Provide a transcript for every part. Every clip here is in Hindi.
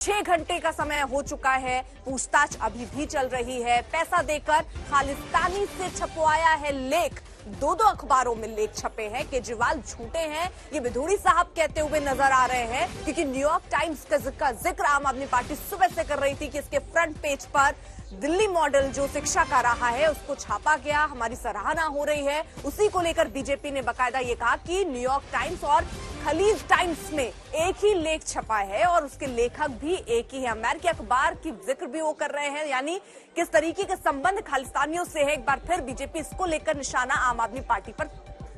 6 घंटे का समय हो चुका है, पूछताछ अभी भी चल रही है। पैसा देकर खालिस्तानी से छपवाया है लेख, दो अखबारों में लेख छपे हैं। केजरीवाल झूठे हैं, ये विधूड़ी साहब कहते हुए नजर आ रहे हैं, क्योंकि न्यूयॉर्क टाइम्स का जिक्र आम आदमी पार्टी सुबह से कर रही थी कि इसके फ्रंट पेज पर दिल्ली मॉडल जो शिक्षा का रहा है उसको छापा गया, हमारी सराहना हो रही है। उसी को लेकर बीजेपी ने बाकायदा ये कहा कि न्यूयॉर्क टाइम्स और खलीज टाइम्स में एक ही लेख छपा है और उसके लेखक भी एक ही है। अमेरिकी अखबार की जिक्र भी वो कर रहे हैं, यानी किस तरीके के संबंध खालिस्तानियों से है। एक बार फिर बीजेपी इसको लेकर निशाना आम आदमी पार्टी पर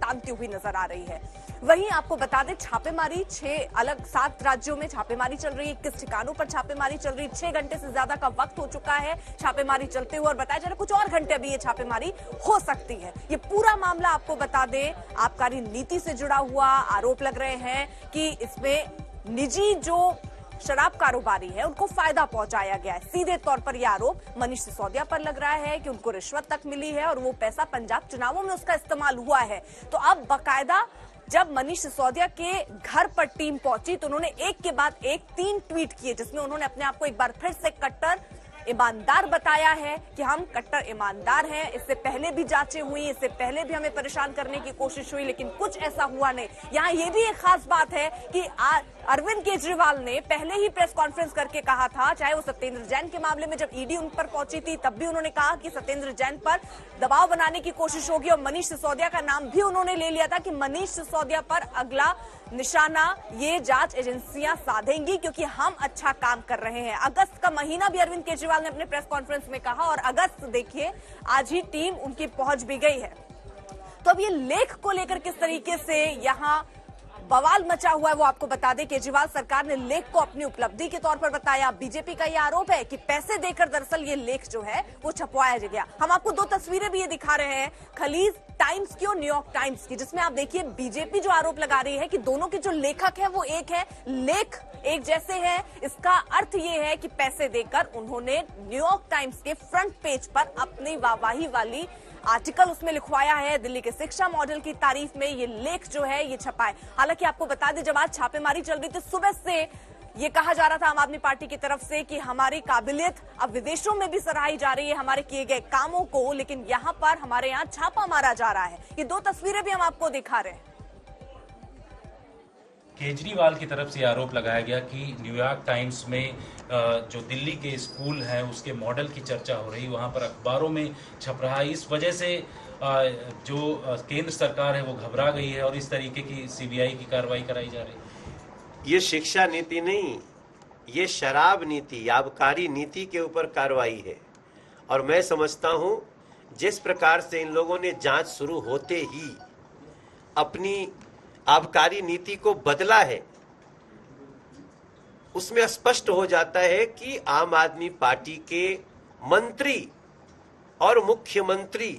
तानती हुई नजर आ रही है। वहीं आपको बता दें, छापेमारी 7 राज्यों में छापेमारी चल रही है, 21 ठिकानों पर छापेमारी चल रही है। 6 घंटे से ज्यादा का वक्त हो चुका है छापेमारी चलते हुए और बताया जा रहा है कुछ और घंटे अभी ये छापेमारी हो सकती है। ये पूरा मामला आपको बता दें आबकारी नीति से जुड़ा हुआ आरोप लग रहे हैं कि इसमें निजी जो शराब कारोबारी है उनको फायदा पहुंचाया गया है। सीधे तौर पर यह आरोप मनीष सिसोदिया पर लग रहा है कि उनको रिश्वत तक मिली है और वो पैसा पंजाब चुनावों में उसका इस्तेमाल हुआ है। तो अब बाकायदा जब मनीष सिसोदिया के घर पर टीम पहुंची तो उन्होंने एक के बाद एक 3 ट्वीट किए, जिसमें उन्होंने अपने आप को एक बार फिर से कट्टर ईमानदार बताया है कि हम कट्टर ईमानदार हैं। इससे पहले भी जांचें हुई, इससे पहले भी हमें परेशान करने की कोशिश हुई, लेकिन कुछ ऐसा हुआ नहीं। यहाँ ये भी एक खास बात है कि अरविंद केजरीवाल ने पहले ही प्रेस कॉन्फ्रेंस करके कहा था, चाहे वो सत्येंद्र जैन के मामले में जब ईडी उन पर पहुंची थी तब भी उन्होंने कहा कि सत्येंद्र जैन पर दबाव बनाने की कोशिश होगी और मनीष सिसोदिया का नाम भी उन्होंने ले लिया था कि मनीष सिसोदिया पर अगला निशाना ये जांच एजेंसियां साधेंगी क्योंकि हम अच्छा काम कर रहे हैं। अगस्त का महीना भी अरविंद केजरीवाल ने अपने प्रेस कॉन्फ्रेंस में कहा और अगस्त देखिए आज ही टीम उनकी पहुंच भी गई है। तो अब ये लेख को लेकर किस तरीके से यहां बवाल मचा हुआ है वो आपको बता दें। केजरीवाल सरकार ने लेख को अपनी उपलब्धि के तौर पर बताया। बीजेपी का यह आरोप है कि पैसे देकर दरअसल ये लेख जो है वो छपवाया गया। हम आपको 2 तस्वीरें भी ये दिखा रहे हैं, खलीज टाइम्स की और न्यूयॉर्क टाइम्स की, जिसमें आप देखिए बीजेपी जो आरोप लगा रही है कि दोनों के जो लेखक है वो एक है, लेख एक जैसे हैं। इसका अर्थ ये है कि पैसे देकर उन्होंने न्यूयॉर्क टाइम्स के फ्रंट पेज पर अपनी वाहवाही वाली आर्टिकल उसमें लिखवाया है। दिल्ली के शिक्षा मॉडल की तारीफ में ये लेख जो है ये छपा है। हालांकि आपको बता दें जब आज छापेमारी चल रही थी सुबह से ये कहा जा रहा था आम आदमी पार्टी की तरफ से कि हमारी काबिलियत अब विदेशों में भी सराही जा रही है हमारे किए गए कामों को, लेकिन यहां पर हमारे यहां छापा मारा जा रहा है। ये 2 तस्वीरें भी हम आपको दिखा रहे हैं। केजरीवाल की तरफ से आरोप लगाया गया कि न्यूयॉर्क टाइम्स में जो दिल्ली के स्कूल हैं उसके मॉडल की चर्चा हो रही, वहां पर अखबारों में छप रहा है। इस वजह से जो केंद्र सरकार है वो घबरा गई है और इस तरीके की सीबीआई की कार्रवाई कराई जा रही है। ये शिक्षा नीति नहीं, ये शराब नीति, आबकारी नीति के ऊपर कार्रवाई है। और मैं समझता हूं जिस प्रकार से इन लोगों ने जांच शुरू होते ही अपनी आबकारी नीति को बदला है, उसमें स्पष्ट हो जाता है कि आम आदमी पार्टी के मंत्री और मुख्यमंत्री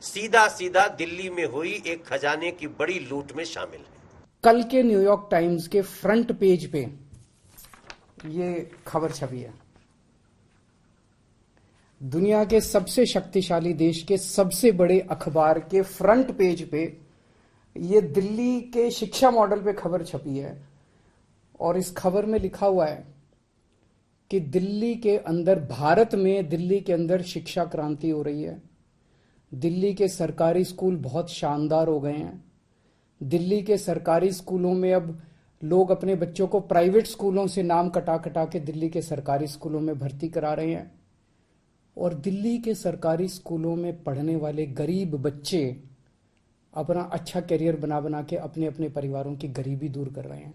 सीधा सीधा दिल्ली में हुई एक खजाने की बड़ी लूट में शामिल है। कल के न्यूयॉर्क टाइम्स के फ्रंट पेज पे ये खबर छपी है। दुनिया के सबसे शक्तिशाली देश के सबसे बड़े अखबार के फ्रंट पेज पे ये दिल्ली के शिक्षा मॉडल पे खबर छपी है और इस खबर में लिखा हुआ है कि दिल्ली के अंदर, भारत में दिल्ली के अंदर शिक्षा क्रांति हो रही है। दिल्ली के सरकारी स्कूल बहुत शानदार हो गए हैं। दिल्ली के सरकारी स्कूलों में अब लोग अपने बच्चों को प्राइवेट स्कूलों से नाम कटा कटा के दिल्ली के सरकारी स्कूलों में भर्ती करा रहे हैं और दिल्ली के सरकारी स्कूलों में पढ़ने वाले गरीब बच्चे अपना अच्छा करियर बना बना के अपने अपने परिवारों की गरीबी दूर कर रहे हैं।